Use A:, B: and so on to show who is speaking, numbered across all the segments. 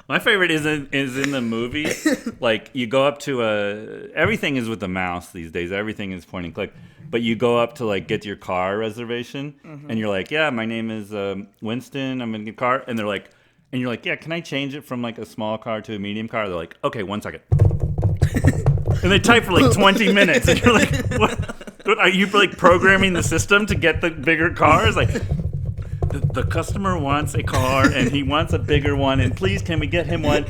A: My favorite is in the movie. Like, you go up to everything is with the mouse these days. Everything is point and click. But you go up to, like, get your car reservation, and you're like, yeah, my name is Winston. I'm in the car. And they're like, and you're like, yeah, can I change it from, like, a small car to a medium car? They're like, okay, 1 second. And they type for, like, 20 minutes. And you're like, what? Are you, like, programming the system to get the bigger cars? Like, the customer wants a car, and he wants a bigger one, and please, can we get him one?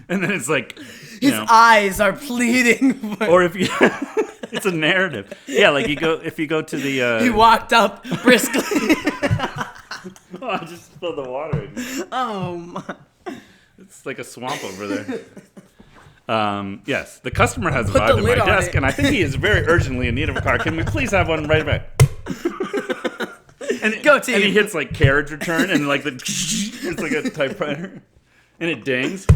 A: And then it's like,
B: his eyes are pleading.
A: Or if you, it's a narrative. Yeah, like if you go to the.
B: He walked up briskly.
A: Oh, I just spilled the water.
B: Oh my!
A: It's like a swamp over there. Yes, the customer has arrived at my desk, and I think he is very urgently in need of a car. Can we please have one right away? And he hits like carriage return, and like it's like a typewriter, and it dings.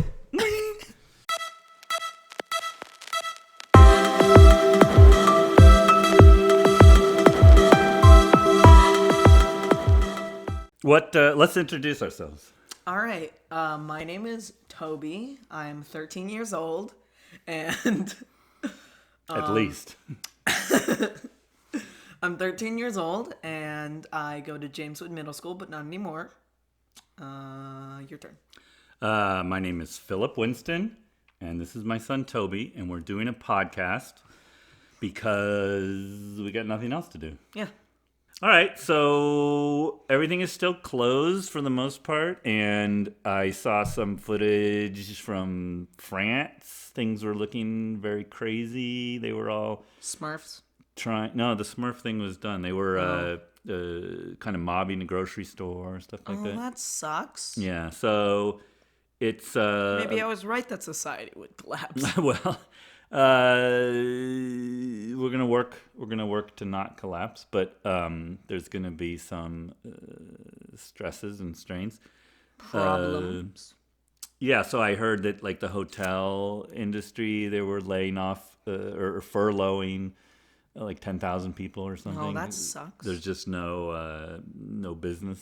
A: Let's introduce ourselves.
B: All right. My name is Toby. I'm 13 years old, and
A: at least.
B: I'm 13 years old, and I go to Jameswood Middle School, but not anymore. Your turn.
A: My name is Philip Winston, and this is my son Toby, and we're doing a podcast because we got nothing else to do.
B: Yeah.
A: All right, so everything is still closed for the most part, and I saw some footage from France. Things were looking very crazy. They were all
B: Smurfs.
A: No, the Smurf thing was done. They were kind of mobbing the grocery store, stuff like that.
B: Oh, that sucks.
A: Yeah, so it's
B: maybe I was right that society would collapse.
A: Well, we're gonna work to not collapse, but there's gonna be some stresses and strains,
B: problems.
A: Yeah, so I heard that like the hotel industry, they were laying off or furloughing like 10,000 people or something.
B: Oh, that sucks.
A: There's just no business.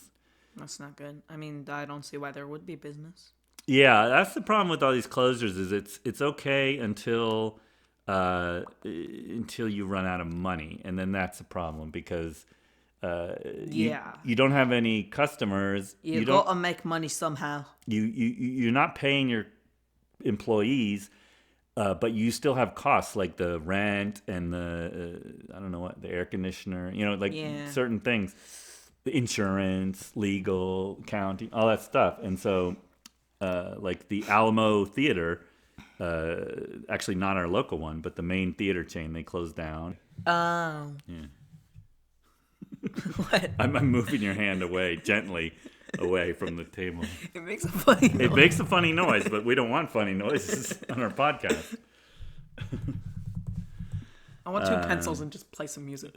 B: That's not good. I mean, I don't see why there would be business.
A: Yeah, that's the problem with all these closures. Is it's okay until you run out of money, and then that's a problem because you don't have any customers.
B: You got to make money somehow.
A: You're not paying your employees, but you still have costs like the rent and the I don't know what, the air conditioner. Certain things, the insurance, legal, accounting, all that stuff, and so. Like the Alamo Theater, actually not our local one, but the main theater chain, they closed down.
B: Oh.
A: Yeah.
B: What?
A: I'm moving your hand gently away from the table.
B: It makes a funny noise.
A: It makes a funny noise, but we don't want funny noises on our podcast.
B: I want two pencils and just play some music.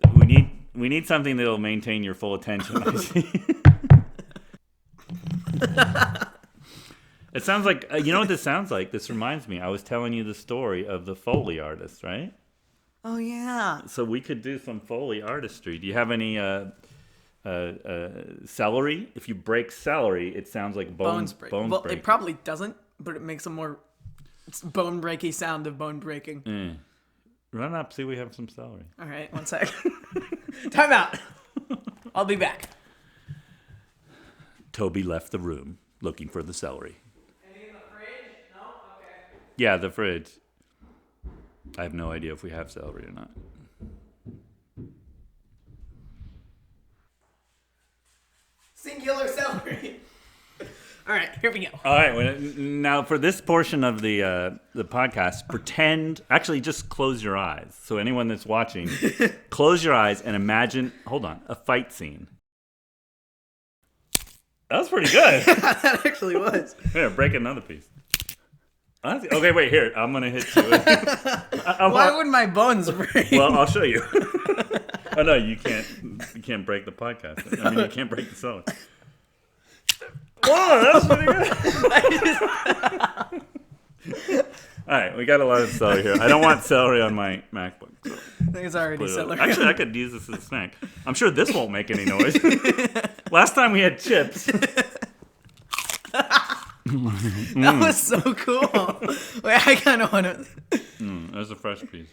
A: We need something that'll maintain your full attention. I see. It sounds like, you know what this sounds like? This reminds me, I was telling you the story of the Foley artist, right?
B: Oh, yeah.
A: So we could do some Foley artistry. Do you have any celery? If you break celery, it sounds like bones break. Well,
B: it probably doesn't, but it makes a more bone-breaky sound of bone breaking.
A: Yeah. Run up, see if we have some celery.
B: All right, 1 sec. Time out. I'll be back.
A: Toby left the room looking for the celery.
B: Yeah,
A: the fridge. I have no idea if we have celery or not.
B: Singular celery. All right, here we go.
A: All right, now for this portion of the podcast, actually just close your eyes. So anyone that's watching, close your eyes and imagine, a fight scene. That was pretty good.
B: That actually was.
A: Here, break another piece. Okay, wait, here. I'm going to hit you.
B: Why would my bones break?
A: Well, I'll show you. Oh, no, you can't break the podcast. I mean, you can't break the celery. Whoa, that was pretty good. All right, we got a lot of celery here. I don't want celery on my MacBook. So
B: I think it's already celery.
A: Actually, I could use this as a snack. I'm sure this won't make any noise. Last time we had chips.
B: That was so cool. Wait, I kind of want to.
A: That's a fresh piece.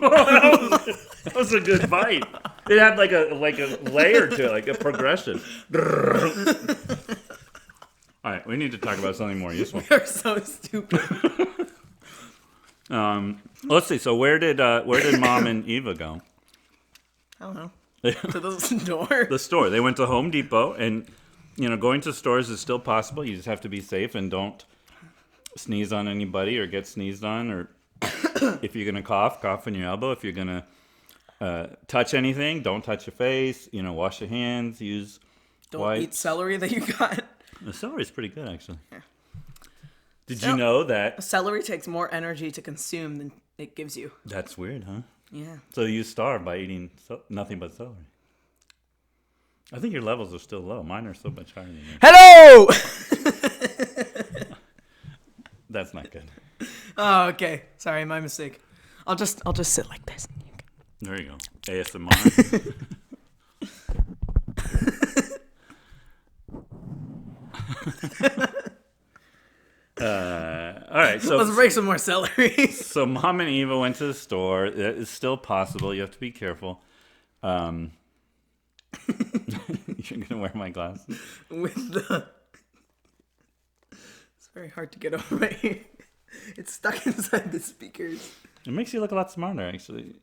A: That was a good bite. It had like a layer to it, like a progression. All right, we need to talk about something more useful.
B: You're so stupid.
A: Let's see. So where did Mom and Eva go?
B: I don't know. To the store.
A: The store. They went to Home Depot, and going to stores is still possible. You just have to be safe and don't sneeze on anybody or get sneezed on, or if you're gonna cough on your elbow. If you're gonna touch anything, don't touch your face. Wash your hands. Use
B: Don't eat celery that you got.
A: The celery is pretty good, actually. Yeah. Did you know that
B: celery takes more energy to consume than it gives you?
A: That's weird, huh?
B: Yeah.
A: So you starve by eating nothing but celery. I think your levels are still low. Mine are so much higher than yours.
B: Hello!
A: That's not good.
B: Oh, okay. Sorry, my mistake. I'll just sit like this.
A: There you go. ASMR. All right, so
B: let's break some more celery.
A: So Mom and Eva went to the store. It's still possible. You have to be careful. You're gonna wear my glasses. It's
B: very hard to get over my ear. It's stuck inside the speakers.
A: It makes you look a lot smarter, actually.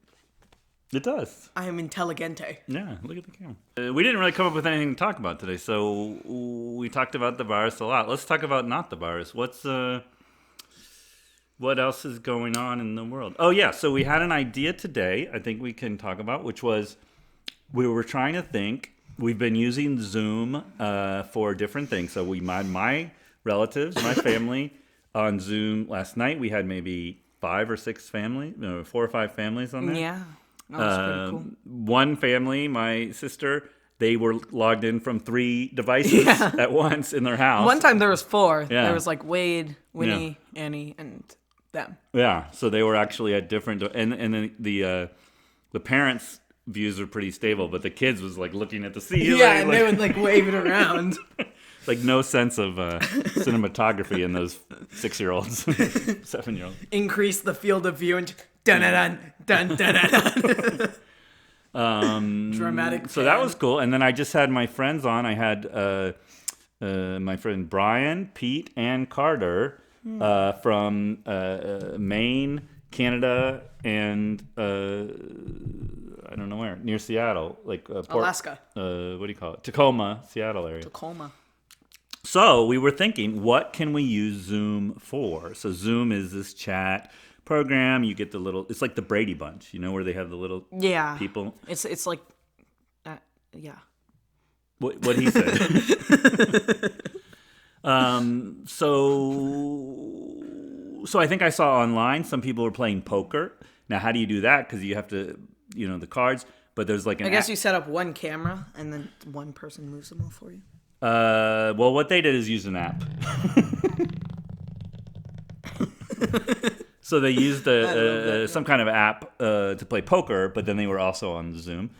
A: It does.
B: I am intelligente.
A: Yeah, look at the camera. We didn't really come up with anything to talk about today, so we talked about the virus a lot. Let's talk about not the virus. What else is going on in the world? Oh, yeah, so we had an idea today I think we can talk about, which was we were trying to think. We've been using Zoom for different things. So we had my relatives, my family on Zoom last night. We had maybe 4 or 5 families on there.
B: Yeah. That was pretty cool.
A: One family, my sister, they were logged in from 3 devices at once in their house.
B: One time there was 4.
A: Yeah.
B: There was like Wade, Winnie, Annie, and them.
A: Yeah, so they were actually at different, and then the parents' views were pretty stable, but the kids was like looking at the ceiling.
B: Yeah, and they would like wave it around.
A: Like no sense of cinematography in those 6-year-olds, 7-year-olds.
B: Increase the field of view and dun dun dun dun dun. Dramatic.
A: So that was cool. And then I just had my friends on. I had my friend Brian, Pete, and Carter from Maine, Canada, and I don't know where, near Seattle, like
B: Alaska.
A: What do you call it? Tacoma, Seattle area.
B: Tacoma.
A: So we were thinking, what can we use Zoom for? So Zoom is this chat program. You get the little, it's like the Brady Bunch, where they have the little people.
B: It's like,
A: What he said. So I think I saw online some people were playing poker. Now, how do you do that? Because you have to, the cards. But there's like
B: I guess you set up one camera and then one person moves them all for you.
A: Well, what they did is use an app. So they used some kind of app to play poker, but then they were also on Zoom.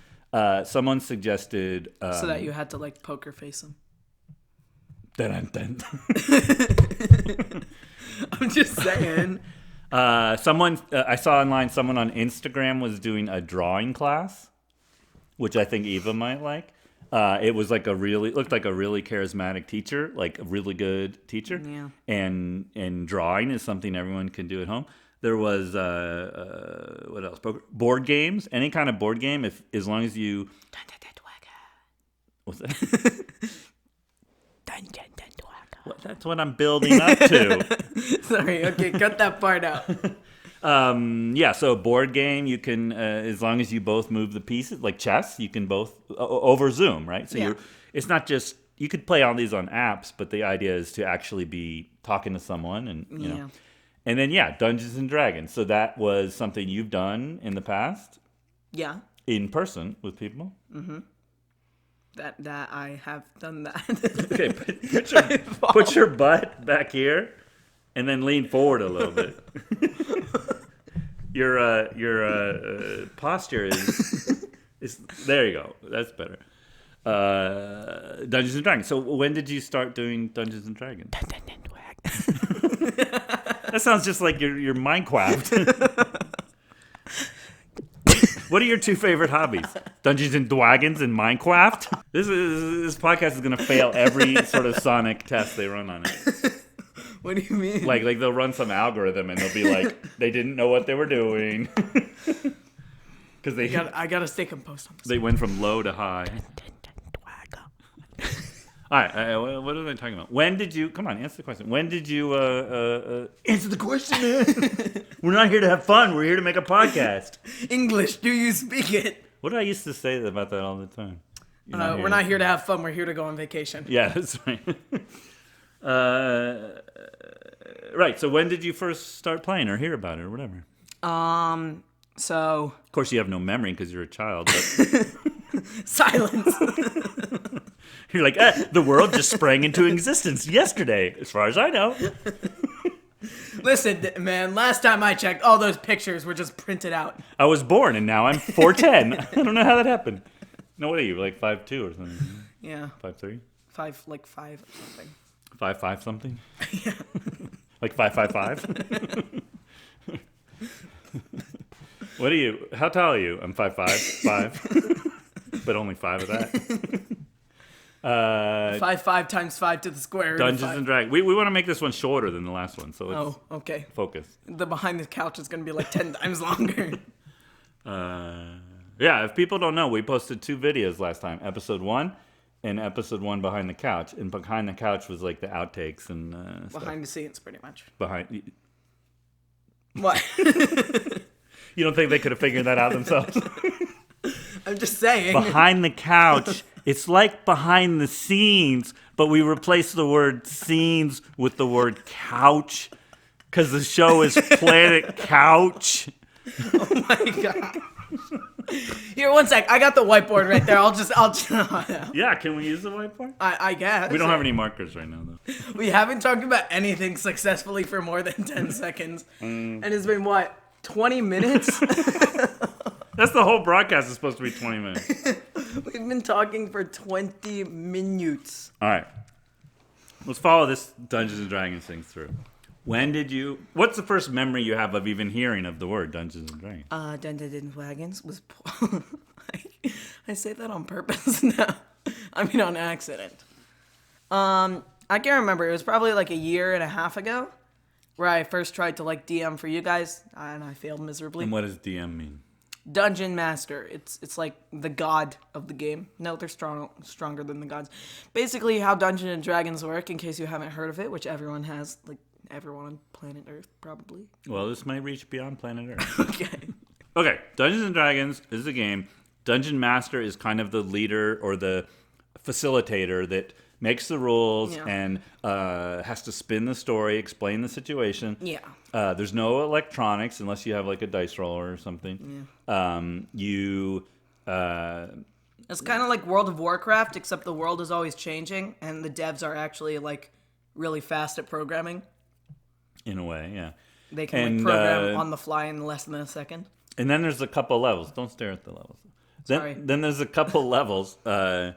A: Someone suggested...
B: so that you had to, like, poker face them.
A: Dun.
B: I'm just saying.
A: I saw online someone on Instagram was doing a drawing class, which I think Eva might like. It was like looked like a really charismatic teacher, like a really good teacher.
B: Yeah.
A: And drawing is something everyone can do at home. There was what else? Board games, any kind of board game, as long as you. What's that? Well, that's what I'm building up to.
B: Sorry. Okay, cut that part out.
A: So board game, you can, as long as you both move the pieces, like chess, you can both, over Zoom, right? So it's not just, you could play all these on apps, but the idea is to actually be talking to someone and, you know. And then, Dungeons and Dragons. So that was something you've done in the past?
B: Yeah.
A: In person with people?
B: Mm-hmm. That I have done that.
A: Okay, put your butt back here and then lean forward a little bit. Your posture is there you go. That's better. Dungeons and Dragons. So when did you start doing Dungeons and Dragons? That sounds just like your Minecraft. What are your two favorite hobbies? Dungeons and Dragons and Minecraft? This podcast is gonna fail every sort of Sonic test they run on it.
B: What do you mean?
A: Like they'll run some algorithm and they'll be like, they didn't know what they were doing. Because
B: I gotta stay composed on this.
A: They went from low to high. All right, what are they talking about? When did you... Come on, answer the question. When did you... Answer the question, man. We're not here to have fun. We're here to make a podcast.
B: English, do you speak it?
A: What did I used to say about that all the time?
B: We're not here to have fun. We're here to go on vacation.
A: Yeah, that's right. Right, so when did you first start playing or hear about it or whatever?
B: So...
A: Of course, you have no memory because you're a child, but...
B: Silence.
A: You're like, the world just sprang into existence yesterday, as far as I know.
B: Listen, man, last time I checked, all those pictures were just printed out.
A: I was born, and now I'm 4'10". I don't know how that happened. No, what are you, like 5'2" or something?
B: Yeah.
A: 5'3"?
B: 5 or something.
A: 5'5" something?
B: Yeah.
A: Like 5'5"? What are you? How tall are you? I'm 5'5". 5. But only 5 of that.
B: 5 times 5 to the square.
A: Dungeons and Dragons. We want to make this one shorter than the last one, so let's
B: okay.
A: Focus.
B: The behind the couch is going to be like 10 times longer.
A: Yeah, if people don't know, we posted 2 videos last time. Episode 1 and episode 1 Behind the Couch. And Behind the Couch was like the outtakes and stuff.
B: Behind the scenes, pretty much.
A: What? You don't think they could have figured that out themselves?
B: I'm just saying.
A: Behind the couch. It's like behind the scenes, but we replaced the word scenes with the word couch because the show is Planet Couch.
B: Oh my god. Here, one sec. I got the whiteboard right there. I'll just.
A: Yeah, can we use the whiteboard?
B: I guess.
A: We don't have any markers right now, though.
B: We haven't talked about anything successfully for more than 10 seconds. And it's been, what, 20 minutes?
A: That's the whole broadcast is supposed to be 20 minutes.
B: We've been talking for 20 minutes.
A: All right. Let's follow this Dungeons and Dragons thing through. When did you... What's the first memory you have of even hearing of the word Dungeons and Dragons?
B: Dungeons and Dragons was... I say that on purpose now. I mean, on accident. I can't remember. It was probably like a year and a half ago where I first tried to like DM for you guys, and I failed miserably.
A: And what does DM mean?
B: Dungeon Master. It's like the god of the game. No, they're stronger than the gods. Basically, how Dungeons and Dragons work, in case you haven't heard of it, which everyone has, like everyone on planet Earth, probably.
A: Well, this might reach beyond planet Earth.
B: Okay,
A: Dungeons and Dragons is a game. Dungeon Master is kind of the leader or the facilitator that makes the rules and has to spin the story, explain the situation.
B: Yeah.
A: There's no electronics unless you have like a dice roller or something.
B: Yeah. It's kind of like World of Warcraft, except the world is always changing, and the devs are actually like really fast at programming.
A: In a way, yeah.
B: They can like, program on the fly in less than a second.
A: And then there's a couple levels. Don't stare at the levels. Then there's a couple levels. You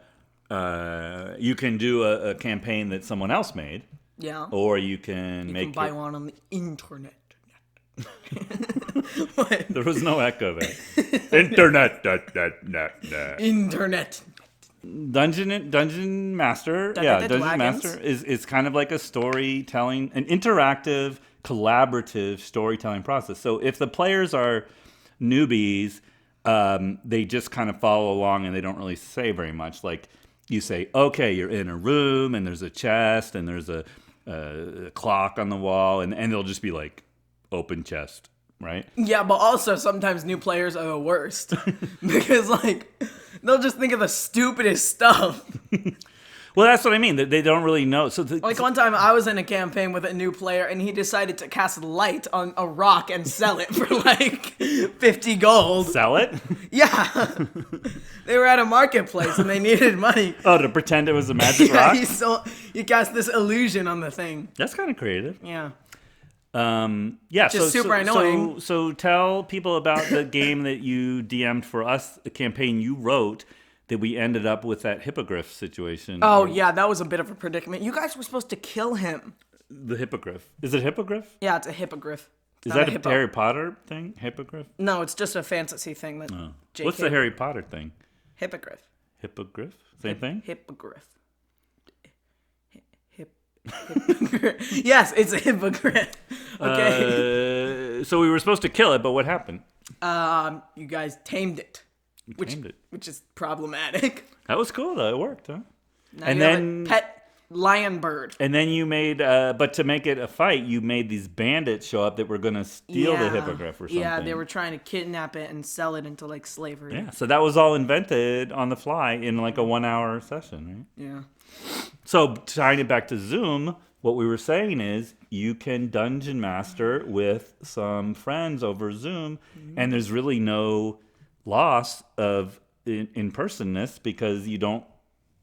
A: can do a campaign that someone else made.
B: Yeah.
A: Or you can
B: You can buy one on the internet.
A: What? There was no echo there. Internet.
B: Internet.
A: Dungeon Master. Dungeon Master is kind of like a storytelling, an interactive, collaborative storytelling process. So if the players are newbies, they just kind of follow along and they don't really say very much. Like you say, okay, you're in a room and there's a chest and there's a clock on the wall, and they'll just be like, open chest, right?
B: Yeah, but also sometimes new players are the worst because like they'll just think of the stupidest stuff.
A: Well, that's what I mean. They don't really know. So
B: like one time I was in a campaign with a new player and he decided to cast light on a rock and sell it for like 50 gold.
A: Sell it?
B: Yeah. They were at a marketplace and they needed money.
A: Oh, to pretend it was a magic rock?
B: He cast this illusion on the thing.
A: That's kind of creative.
B: Yeah.
A: Just
B: super annoying.
A: So tell people about the game that you DM'd for us, the campaign you wrote that we ended up with that hippogriff situation.
B: Oh, yeah, that was a bit of a predicament. You guys were supposed to kill him.
A: The hippogriff. Is it hippogriff?
B: Yeah, it's a hippogriff.
A: Is that a Harry Potter thing? Hippogriff?
B: No, it's just a fantasy thing that JK...
A: What's the Harry Potter thing?
B: Hippogriff.
A: Hippogriff? Same thing?
B: Hippogriff. Hippogriff. Yes, it's a hippogriff. Okay.
A: So we were supposed to kill it, but what happened?
B: You guys tamed it. Which is problematic.
A: That was cool, though. It worked, huh?
B: Now and then... have a pet lion bird.
A: And then you made, but to make it a fight, you made these bandits show up that were going to steal the hippogriff or something.
B: Yeah, they were trying to kidnap it and sell it into, like, slavery.
A: Yeah, so that was all invented on the fly in, like, a 1-hour session, right?
B: Yeah.
A: So, tying it back to Zoom, what we were saying is you can dungeon master with some friends over Zoom, and there's really no loss of in-personness because you don't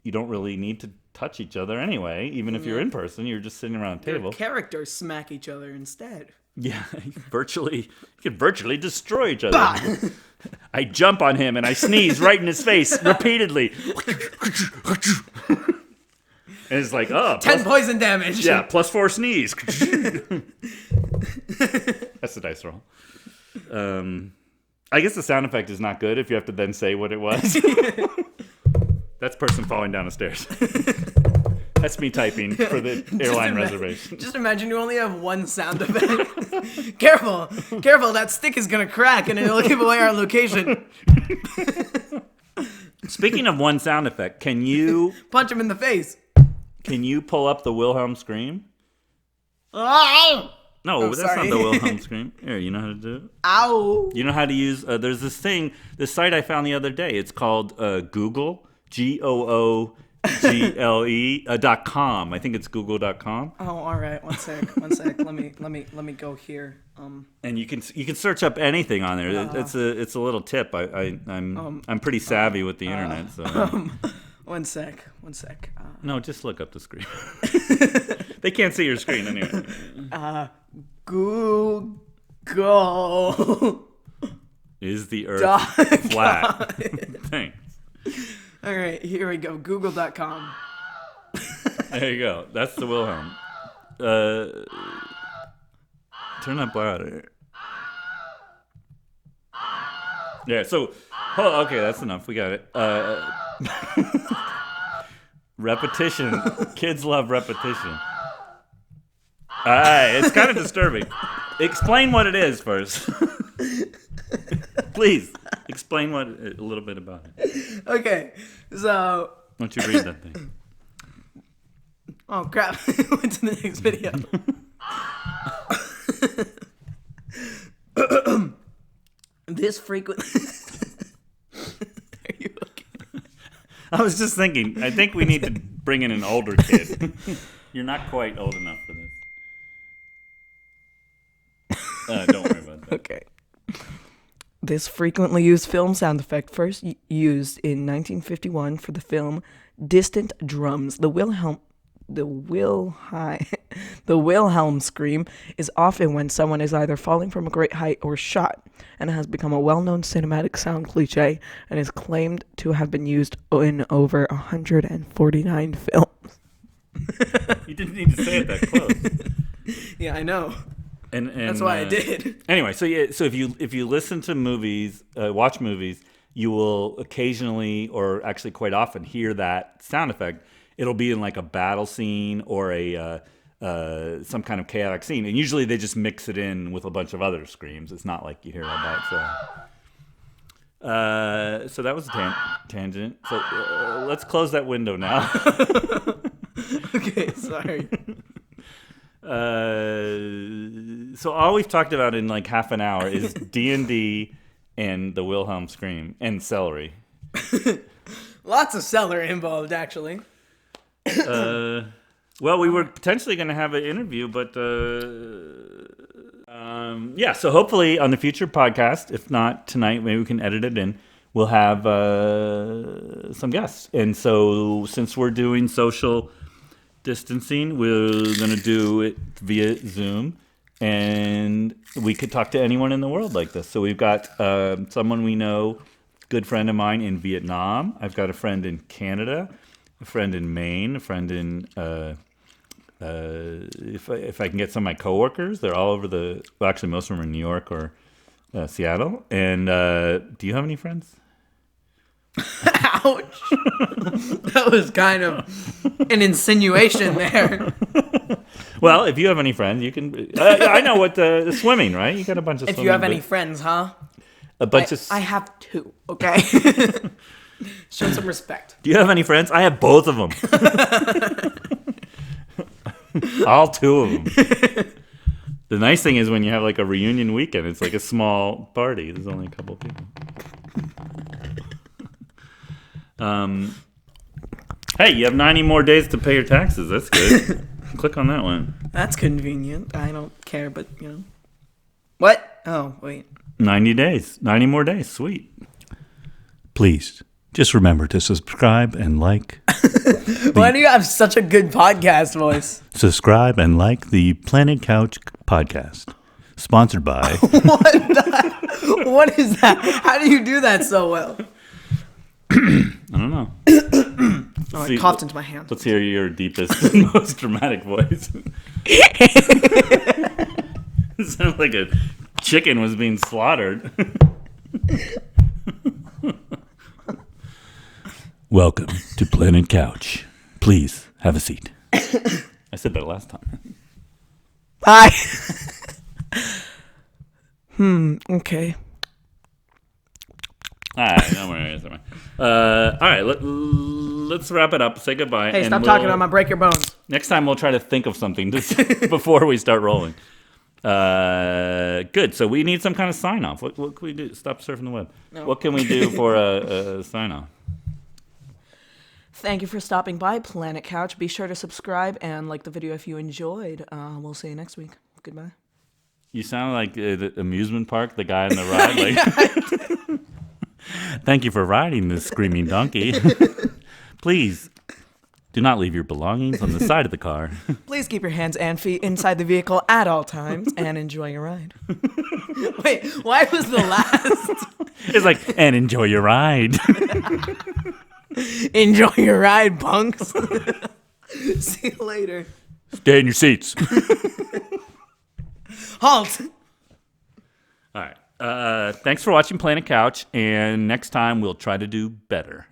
A: really need to touch each other anyway. Even if you're in person, you're just sitting around a table.
B: Your characters smack each other instead.
A: Yeah, you can virtually destroy each other. I jump on him and I sneeze right in his face repeatedly. And it's like,
B: 10 poison damage.
A: Yeah, +4 sneeze. That's the dice roll. I guess the sound effect is not good if you have to then say what it was. That's person falling down the stairs. That's me typing for the airline reservation.
B: Just imagine you only have one sound effect. Careful, that stick is going to crack and it'll give away our location.
A: Speaking of one sound effect, can you...
B: Punch him in the face.
A: Can you pull up the Wilhelm scream?
B: Oh!
A: No, that's not the Wilhelm scream. Here, you know how to do it?
B: Ow!
A: You know how to use... there's this site I found the other day. It's called Google, Google.com. I think it's google.com.
B: Oh, all right. One sec. Let me go here.
A: And you can search up anything on there. It's a little tip. I'm pretty savvy with the internet. So
B: one sec.
A: no, just look up the screen. They can't see your screen anyway.
B: Google.
A: Is the Earth flat? Thanks.
B: All right, here we go. Google.com.
A: There you go. That's the Wilhelm. Turn up louder. Yeah, so... Oh, okay, that's enough. We got it. Repetition. Kids love repetition. It's kind of disturbing. Explain what it is first. Please, explain a little bit about it.
B: Okay, so...
A: Why don't you read that thing?
B: Oh, crap. Went to the next video. This frequent... Are you okay?
A: I was just thinking, I think we need to bring in an older kid. You're not quite old enough for this. Don't worry about that.
B: Okay. This frequently used film sound effect first used in 1951 for the film Distant Drums. The Wilhelm scream is often when someone is either falling from a great height or shot, and has become a well-known cinematic sound cliche and is claimed to have been used in over 149 films.
A: You didn't need to say it that close.
B: Yeah, I know.
A: And
B: that's why I did.
A: Anyway, so if you listen to movies, watch movies, you will occasionally, or actually quite often, hear that sound effect. It'll be in like a battle scene or some kind of chaotic scene, and usually they just mix it in with a bunch of other screams. It's not like you hear it all by itself. So that was a tangent. So let's close that window now.
B: Okay, sorry.
A: So all we've talked about in like half an hour is D&D and the Wilhelm scream and celery.
B: Lots of celery involved, actually.
A: Well, we were potentially going to have an interview, but yeah. So hopefully on the future podcast, if not tonight, maybe we can edit it in. We'll have some guests, and so since we're doing social distancing, we're going to do it via Zoom, and we could talk to anyone in the world like this. So we've got someone we know good friend of mine in Vietnam. I've got a friend in Canada, a friend in Maine, a friend in if I can get some of my coworkers, they're all over well, actually most of them are in New York or Seattle. And do you have any friends?
B: Ouch. That was kind of an insinuation there.
A: Well, if you have any friends, you can. I know what the swimming, right? You got a bunch of.
B: If
A: swimming,
B: you have any friends, huh?
A: A bunch of.
B: I have 2. Okay. Show some respect.
A: Do you have any friends? I have both of them. All 2 of them. The nice thing is when you have like a reunion weekend, it's like a small party. There's only a couple of people. Hey, you have 90 more days to pay your taxes. That's good. Click on that one.
B: That's convenient. I don't care, but What? Oh, wait.
A: 90 days. 90 more days. Sweet.
C: Please, just remember to subscribe and like.
B: Why do you have such a good podcast voice?
C: Subscribe and like the Planet Couch podcast. Sponsored by.
B: What is that? How do you do that so well?
A: I don't know.
B: I coughed into my hand.
A: Let's hear your deepest and most dramatic voice. It sounds like a chicken was being slaughtered.
C: Welcome to Planet Couch. Please have a seat.
A: I said that last time.
B: Hi. Okay.
A: All right, don't worry. All right, let's wrap it up. Say goodbye.
B: Hey, stop talking. I'm gonna break your bones.
A: Next time we'll try to think of something before we start rolling. Good. So we need some kind of sign off. What can we do? Stop surfing the web. No. What can we do for a sign off?
B: Thank you for stopping by Planet Couch. Be sure to subscribe and like the video if you enjoyed. We'll see you next week. Goodbye.
A: You sound like the amusement park, the guy on the ride. Like, thank you for riding this screaming donkey. Please do not leave your belongings on the side of the car.
B: Please keep your hands and feet inside the vehicle at all times and enjoy your ride. Wait, why was the last?
A: It's like, and enjoy your ride.
B: Enjoy your ride, punks. See you later.
C: Stay in your seats.
B: Halt.
A: All right. Thanks for watching Planet Couch, and next time we'll try to do better.